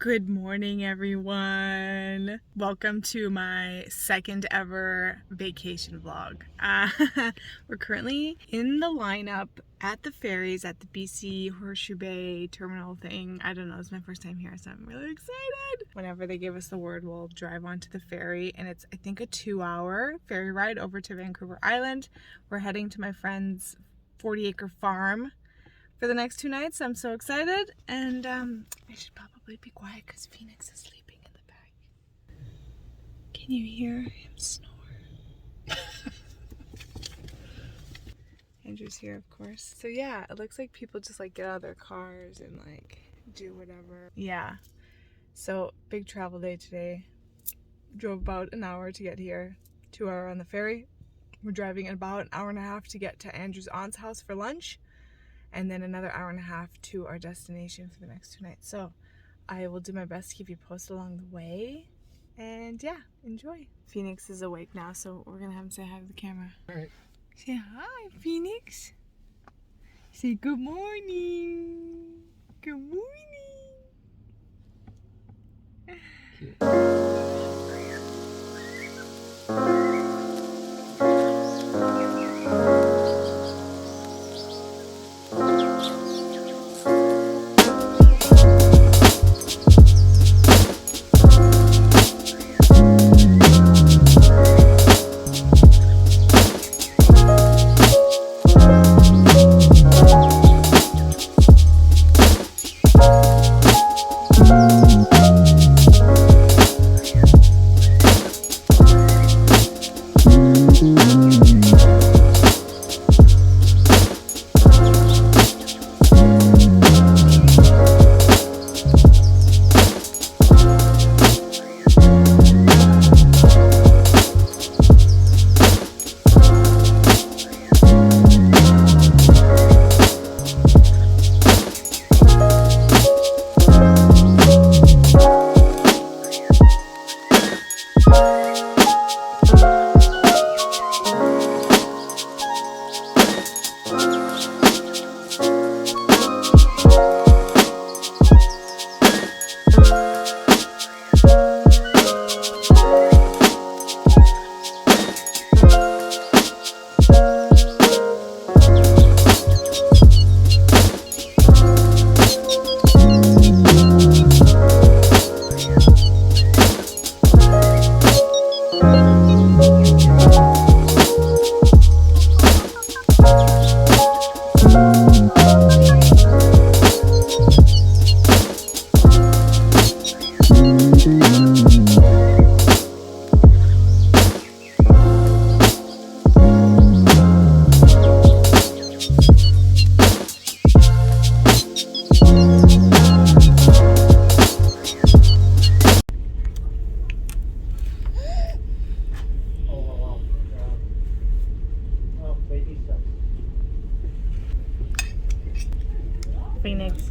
Good morning, everyone. Welcome to my second ever vacation vlog. We're currently in the lineup at the ferries at the BC Horseshoe Bay terminal thing. I don't know, it's my first time here, so I'm really excited. Whenever they give us the word, we'll drive onto the ferry, and it's, I think, a 2-hour ferry ride over to Vancouver Island. We're heading to my friend's 40-acre farm for the next 2 nights. I'm so excited, and I should probably be quiet because Phoenix is sleeping in the back. Can you hear him snore? Andrew's here, of course. So yeah, it looks like people just like get out of their cars and like do whatever. Yeah, so big travel day today. Drove about an hour to get here, 2 hour on the ferry. We're driving about an hour and a half to get to Andrew's aunt's house for lunch, and then another hour and a half to our destination for the next 2 nights. So I will do my best to keep you posted along the way. And yeah, enjoy. Phoenix is awake now, so we're gonna have him say hi to the camera. All right. Say hi, Phoenix. Say good morning. Good morning. Phoenix.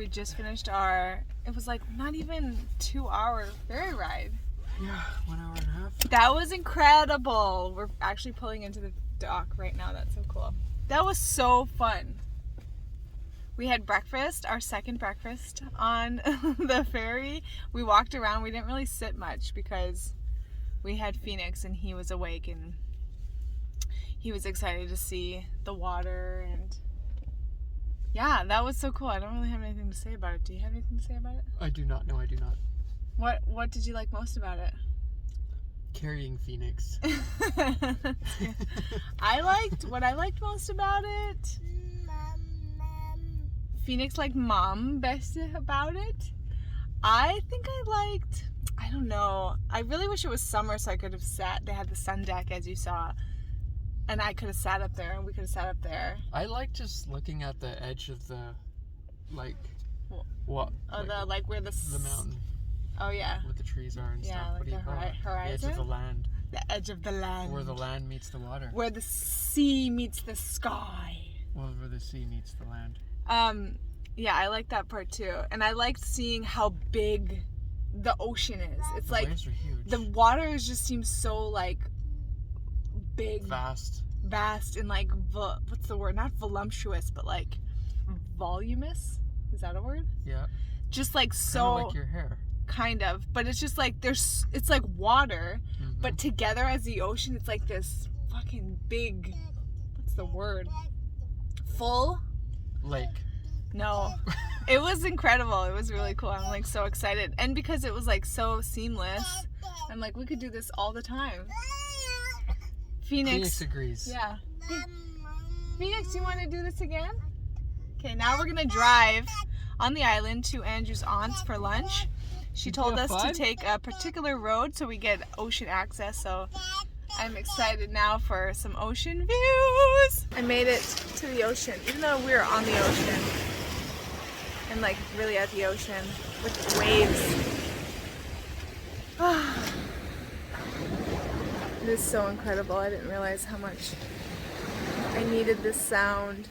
we just finished it was like not even 2-hour ferry ride. Yeah, 1 hour and a half. That was incredible. We're actually pulling into the dock right now. That's so cool. That was so fun. We had breakfast, our second breakfast on the ferry. We walked around. We didn't really sit much because we had Phoenix and he was awake and he was excited to see the water. And yeah, that was so cool. I don't really have anything to say about it. Do you have anything to say about it? I do not. No, I do not. What did you like most about it? Carrying Phoenix. What I liked most about it. Phoenix liked mom best about it. I think I don't know. I really wish it was summer so I could have sat. They had the sun deck as you saw. And I could have sat up there and we could have sat up there. I like just looking at the edge of the, like, what? Oh, where the mountain. Oh, yeah. Where the trees are and stuff. Yeah, like the horizon. The edge of the land. The edge of the land. Where the land meets the water. Where the sea meets the sky. Well, where the sea meets the land. Yeah, I like that part too. And I liked seeing how big the ocean is. It's the waves are huge. The water just seems so like big. Vast and like, what's the word? Not voluptuous, but like voluminous. Is that a word? Yeah. Just like so. Kind of like your hair. Kind of, but it's just like it's like water, but together as the ocean, it's like this fucking big, what's the word? Full lake. No, it was incredible. It was really cool. I'm like so excited, and because it was like so seamless, I'm like we could do this all the time. Phoenix agrees. Yeah. Phoenix, you want to do this again? Okay, now we're gonna drive on the island to Andrew's aunt's for lunch. She told us to take a particular road so we get ocean access, so I'm excited now for some ocean views. I made it to the ocean, even though we were on the ocean and like really at the ocean with the waves. It is so incredible. I didn't realize how much I needed this sound.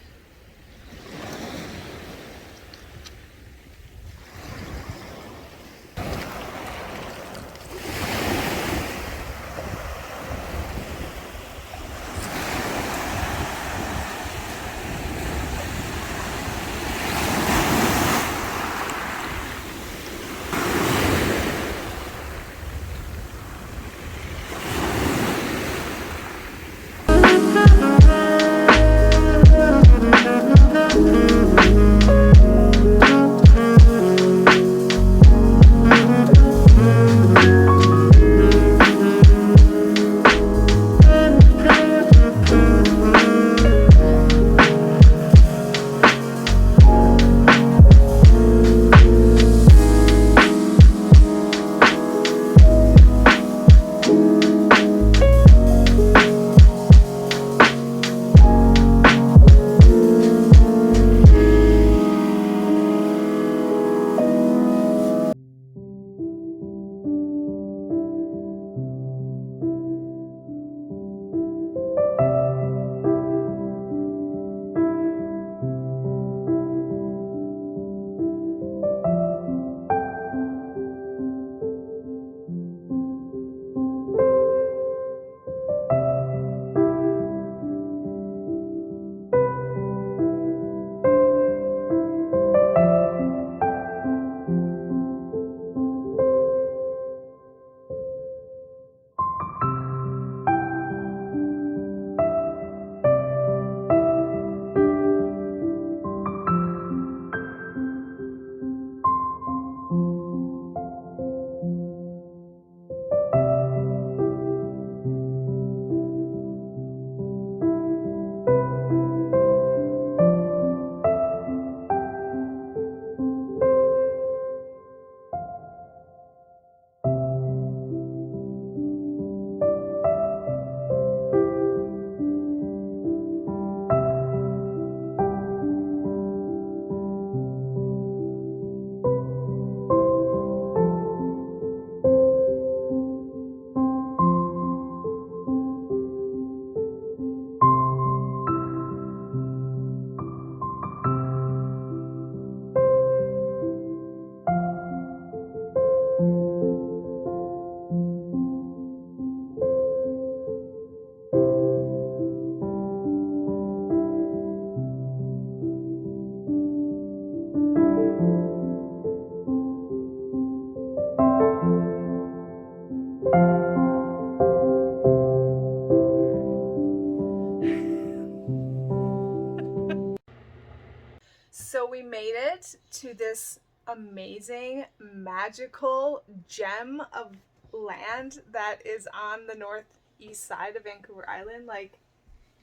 to this amazing, magical gem of land that is on the northeast side of Vancouver Island. Like,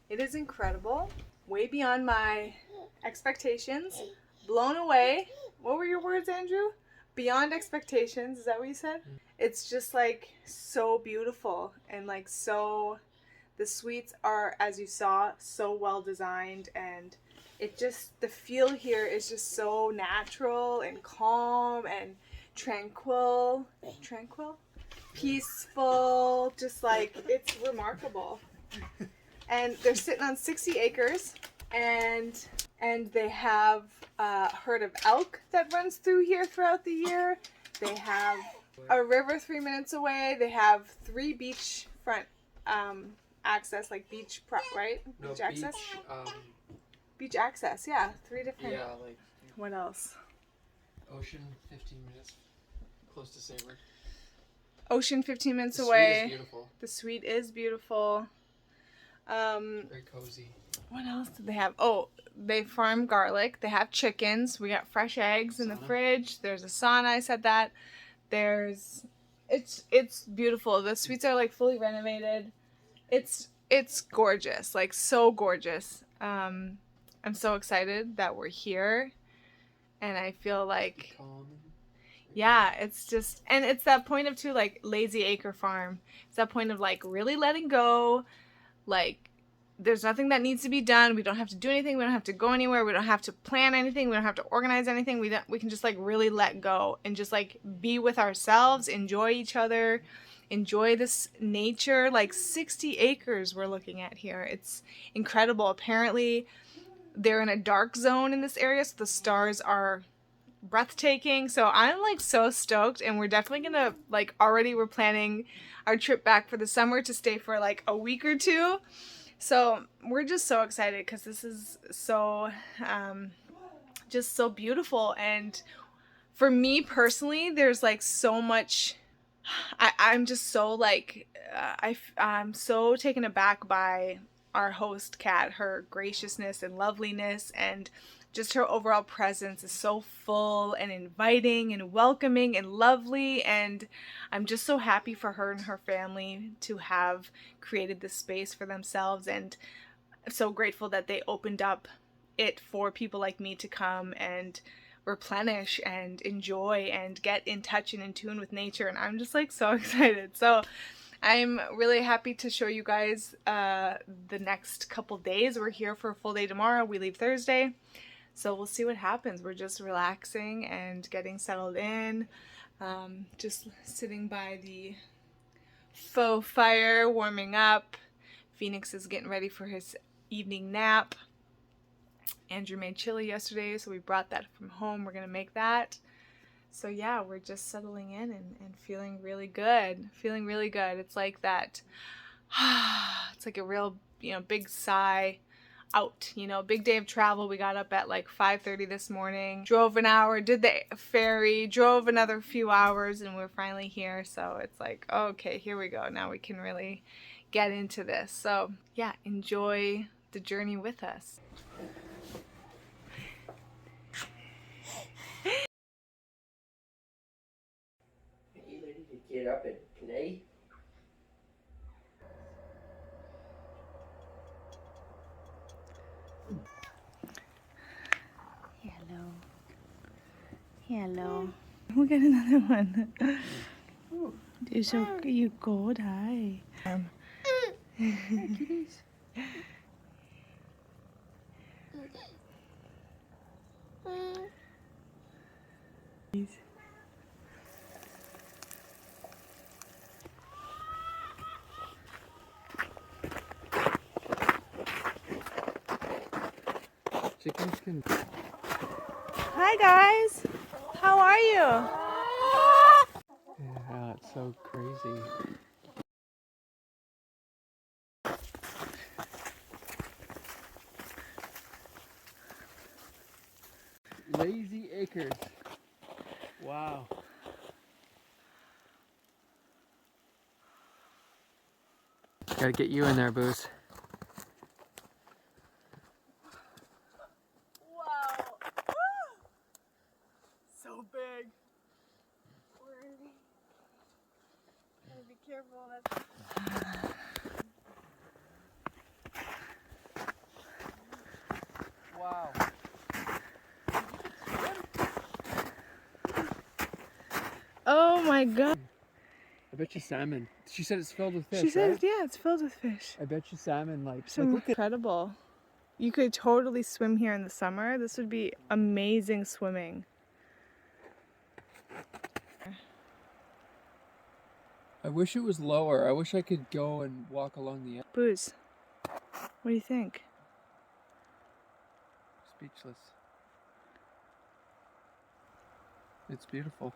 it is incredible. Way beyond my expectations. Blown away. What were your words, Andrew? Beyond expectations. Is that what you said? It's just like so beautiful and like so. The suites are, as you saw, so well designed, and it just, the feel here is just so natural and calm and tranquil, peaceful, just like, it's remarkable. And they're sitting on 60 acres, and they have a herd of elk that runs through here throughout the year. They have a river 3 minutes away. They have 3 beachfront access, like right? No, beach access? Beach, Beach access, yeah. 3 different. yeah, like. What else? Ocean, 15 minutes, close to Sayward. Ocean, 15 minutes The away. suite is beautiful. The suite is beautiful. Very cozy. What else do they have? Oh, they farm garlic. They have chickens. We got fresh eggs in the fridge. There's a sauna. I said that. It's beautiful. The suites are like fully renovated. It's gorgeous, like so gorgeous. I'm so excited that we're here, and I feel like, yeah, it's just, and it's that point of too, like Lazy Acre Farm. It's that point of like really letting go, like there's nothing that needs to be done. We don't have to do anything. We don't have to go anywhere. We don't have to plan anything. We don't have to organize anything. We can just like really let go and just like be with ourselves, enjoy each other. Enjoy this nature. Like 60 acres we're looking at here. It's incredible. Apparently they're in a dark zone in this area, so the stars are breathtaking. So I'm like so stoked, and we're definitely gonna like, already we're planning our trip back for the summer to stay for like a week or 2. So we're just so excited because this is so just so beautiful. And for me personally, there's like so much. I'm just so like, I'm so taken aback by our host, Kat. Her graciousness and loveliness, and just her overall presence is so full and inviting and welcoming and lovely. And I'm just so happy for her and her family to have created this space for themselves. And I'm so grateful that they opened up it for people like me to come and replenish and enjoy and get in touch and in tune with nature. And I'm just like so excited. So I'm really happy to show you guys the next couple days. We're here for a full day tomorrow. We leave Thursday, so we'll see what happens. We're just relaxing and getting settled in, just sitting by the faux fire, warming up. Phoenix is getting ready for his evening nap. Andrew made chili yesterday, so we brought that from home. We're going to make that. So yeah, we're just settling in and feeling really good. Feeling really good. It's like that, it's like a real, big sigh out, big day of travel. We got up at like 5:30 this morning, drove an hour, did the ferry, drove another few hours, and we're finally here. So it's like, okay, here we go. Now we can really get into this. So yeah, enjoy the journey with us. Get up and play. Hello. We got another one. You're so you good, hi. Chickens can. Hi guys, how are you? Yeah, it's so crazy. Lazy Acres. Wow. Gotta get you in there, Booze. so big. Gotta be careful. Wow. Oh my god. I bet you salmon. She said it's filled with fish. She says, right? yeah, it's filled with fish. I bet you salmon Look incredible. You could totally swim here in the summer. This would be amazing swimming. I wish it was lower. I wish I could go and walk along the edge. Booze, what do you think? Speechless. It's beautiful.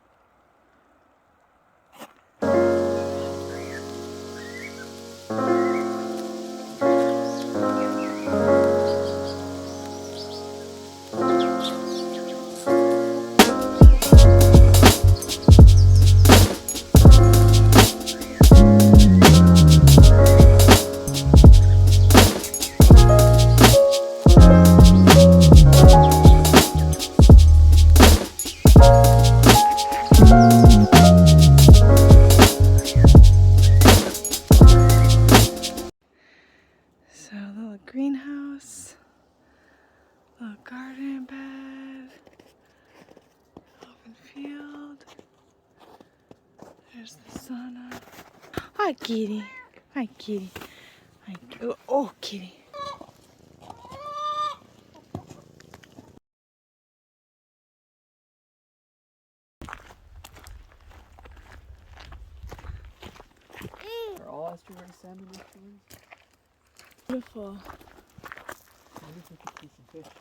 So a little greenhouse, little garden bed, open field. There's the sauna. Hi, kitty. Hi, kitty. Hi. Oh, kitty. Are all estuary salmon estuaries? Beautiful. I wonder if we could see some fish.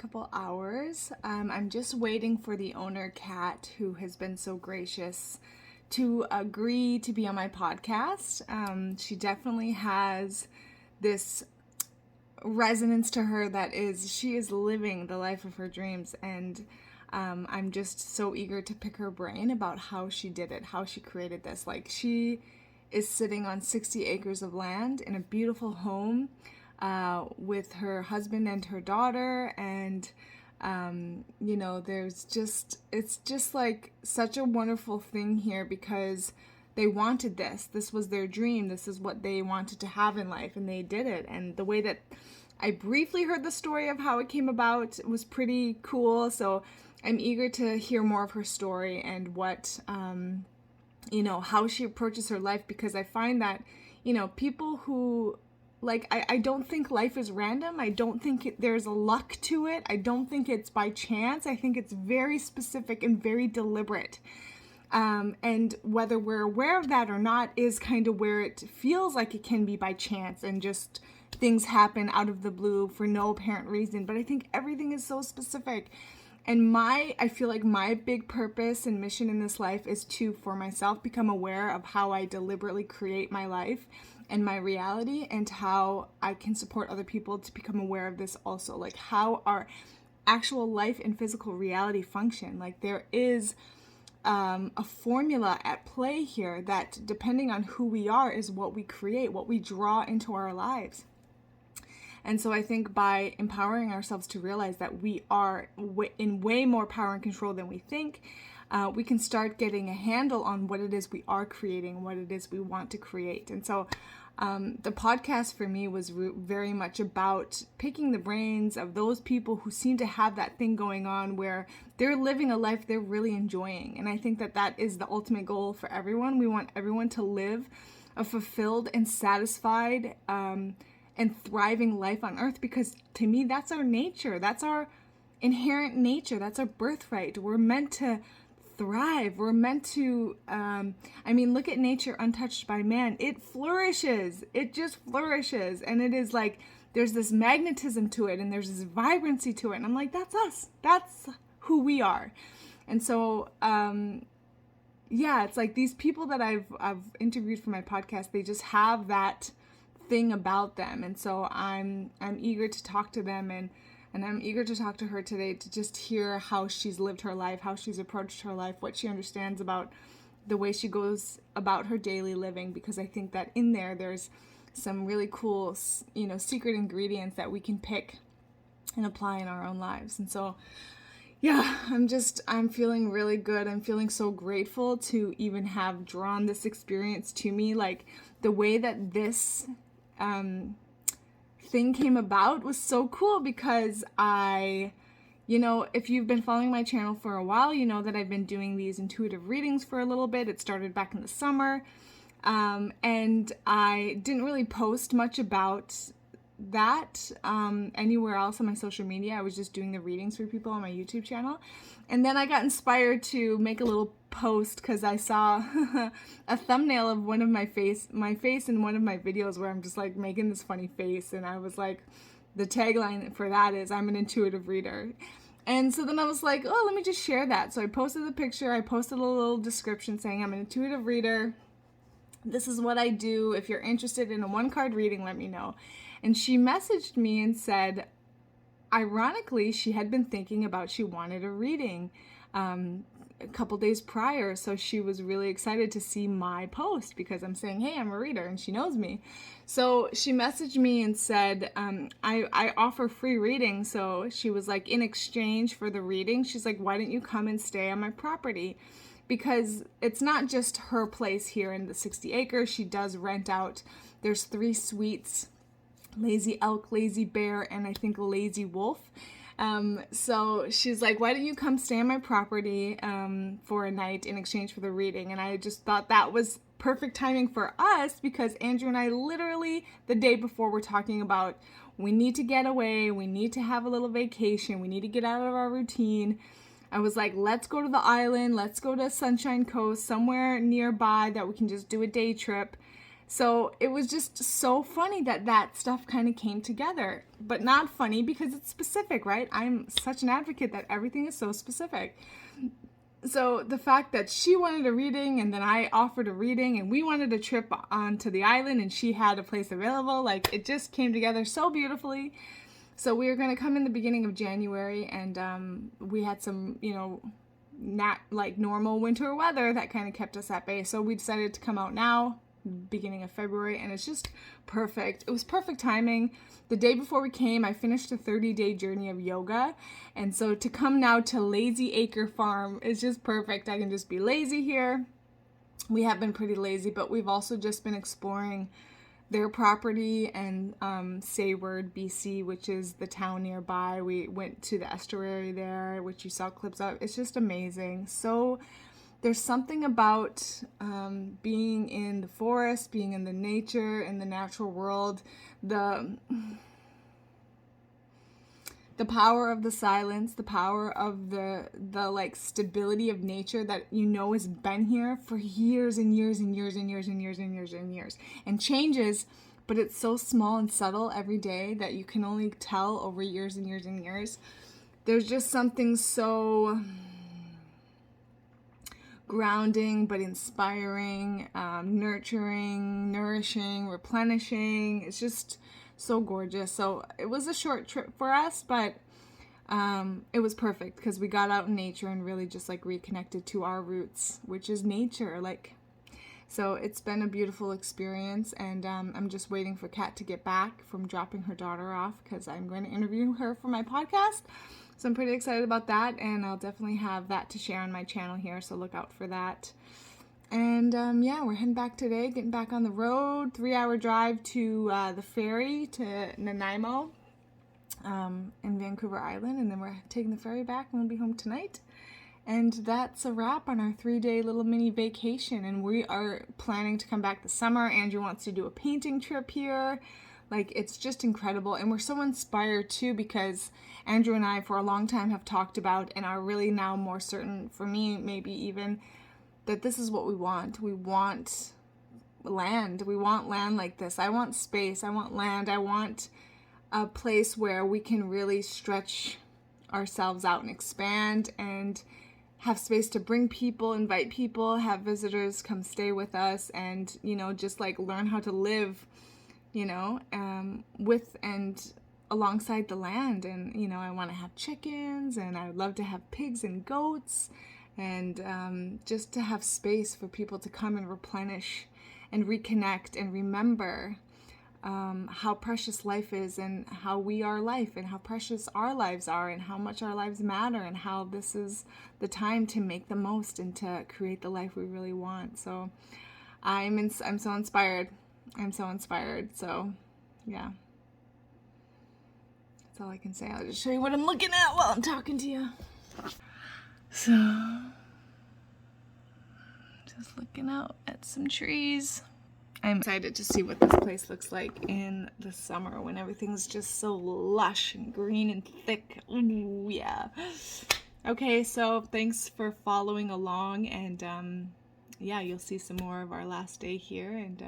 Couple hours. I'm just waiting for the owner cat, who has been so gracious to agree to be on my podcast. She definitely has this resonance to her that she is living the life of her dreams, and I'm just so eager to pick her brain about how she did it, how she created this. Like, she is sitting on 60 acres of land in a beautiful home with her husband and her daughter, and you know, it's just like such a wonderful thing here, because they wanted this was their dream, this is what they wanted to have in life, and they did it. And the way that I briefly heard the story of how it came about was pretty cool, so I'm eager to hear more of her story and what, how she approaches her life, because I find that, people who, like, I don't think life is random. I don't think there's a luck to it. I don't think it's by chance. I think it's very specific and very deliberate. And whether we're aware of that or not is kind of where it feels like it can be by chance and just things happen out of the blue for no apparent reason. But I think everything is so specific. And I feel like my big purpose and mission in this life is to, for myself, become aware of how I deliberately create my life and my reality, and how I can support other people to become aware of this also. Like how our actual life and physical reality function. Like there is a formula at play here that, depending on who we are, is what we create, what we draw into our lives. And so I think by empowering ourselves to realize that we are in way more power and control than we think, we can start getting a handle on what it is we are creating, what it is we want to create. And so the podcast for me was very much about picking the brains of those people who seem to have that thing going on where they're living a life they're really enjoying. And I think that is the ultimate goal for everyone. We want everyone to live a fulfilled and satisfied and thriving life on earth, because to me, that's our nature. That's our inherent nature. That's our birthright. We're meant to thrive. We're meant to, look at nature untouched by man. It flourishes. It just flourishes. And it is like, there's this magnetism to it and there's this vibrancy to it. And I'm like, that's us. That's who we are. And so, it's like these people that I've interviewed for my podcast, they just have that thing about them. And so I'm eager to talk to them, and I'm eager to talk to her today to just hear how she's lived her life, how she's approached her life, what she understands about the way she goes about her daily living, because I think that in there's some really cool, secret ingredients that we can pick and apply in our own lives. And so I'm feeling really good. I'm feeling so grateful to even have drawn this experience to me. Like the way that this thing came about was so cool, because if you've been following my channel for a while, you know that I've been doing these intuitive readings for a little bit. It started back in the summer, and I didn't really post much about that anywhere else on my social media. I was just doing the readings for people on my YouTube channel. And then I got inspired to make a little post because I saw a thumbnail of one of my face in one of my videos where I'm just like making this funny face, and I was like, the tagline for that is, I'm an intuitive reader. And so then I was like, oh, let me just share that. So I posted the picture, I posted a little description saying I'm an intuitive reader. This is what I do. If you're interested in a 1-card reading, let me know. And she messaged me and said, ironically, she had been thinking about, she wanted a reading a couple days prior. So she was really excited to see my post because I'm saying, hey, I'm a reader, and she knows me. So she messaged me and said, I offer free reading. So she was like, in exchange for the reading, she's like, why don't you come and stay on my property? Because it's not just her place here in the 60 acres. She does rent out. There's 3 suites, Lazy Elk, Lazy Bear, and I think Lazy Wolf. So she's like, why don't you come stay on my property for a night in exchange for the reading? And I just thought that was perfect timing for us, because Andrew and I literally the day before were talking about, we need to get away, we need to have a little vacation, we need to get out of our routine. I was like, let's go to the island, let's go to Sunshine Coast, somewhere nearby that we can just do a day trip. So it was just so funny that stuff kind of came together, but not funny because it's specific, right? I'm such an advocate that everything is so specific. So the fact that she wanted a reading and then I offered a reading and we wanted a trip onto the island and she had a place available, like it just came together so beautifully. So we were going to come in the beginning of January, and we had some, not like normal winter weather that kind of kept us at bay. So we decided to come out now, beginning of February, and it's just perfect. It was perfect timing. The day before we came, I finished a 30-day journey of yoga, and so to come now to Lazy Acre Farm is just perfect. I can just be lazy here. We have been pretty lazy, but we've also just been exploring their property and Sayward, BC, which is the town nearby. We went to the Estuary there, which you saw clips of. It's just amazing. So there's something about being in the forest, being in the nature, in the natural world, the power of the silence, the power of the like stability of nature that has been here for years and years and years and years and years and years and years and changes, but it's so small and subtle every day that you can only tell over years and years and years. There's just something so grounding but inspiring, nurturing, nourishing, replenishing. It's just so gorgeous. So it was a short trip for us, but it was perfect because we got out in nature and really just like reconnected to our roots, which is nature. So it's been a beautiful experience, and I'm just waiting for Kat to get back from dropping her daughter off because I'm going to interview her for my podcast. So I'm pretty excited about that, and I'll definitely have that to share on my channel here, so look out for that. And we're heading back today, getting back on the road, 3-hour drive to the ferry to Nanaimo in Vancouver Island, and then we're taking the ferry back and we'll be home tonight. And that's a wrap on our 3-day little mini vacation, and we are planning to come back this summer. Andrew wants to do a painting trip here. It's just incredible, and we're so inspired too because Andrew and I for a long time have talked about and are really now more certain, for me maybe even, that this is what we want. We want land. We want land like this. I want space. I want land. I want a place where we can really stretch ourselves out and expand and have space to bring people, invite people, have visitors come stay with us, and, just learn how to live, with and alongside the land. And, I want to have chickens, and I would love to have pigs and goats, and just to have space for people to come and replenish and reconnect and remember how precious life is, and how we are life, and how precious our lives are, and how much our lives matter, and how this is the time to make the most and to create the life we really want. So I'm so inspired. I'm so inspired. So yeah, that's all I can say. I'll just show you what I'm looking at while I'm talking to you. So just looking out at some trees. I'm excited to see what this place looks like in the summer when everything's just so lush and green and thick. Ooh, yeah. Okay, so thanks for following along, and you'll see some more of our last day here, and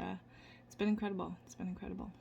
it's been incredible. It's been incredible.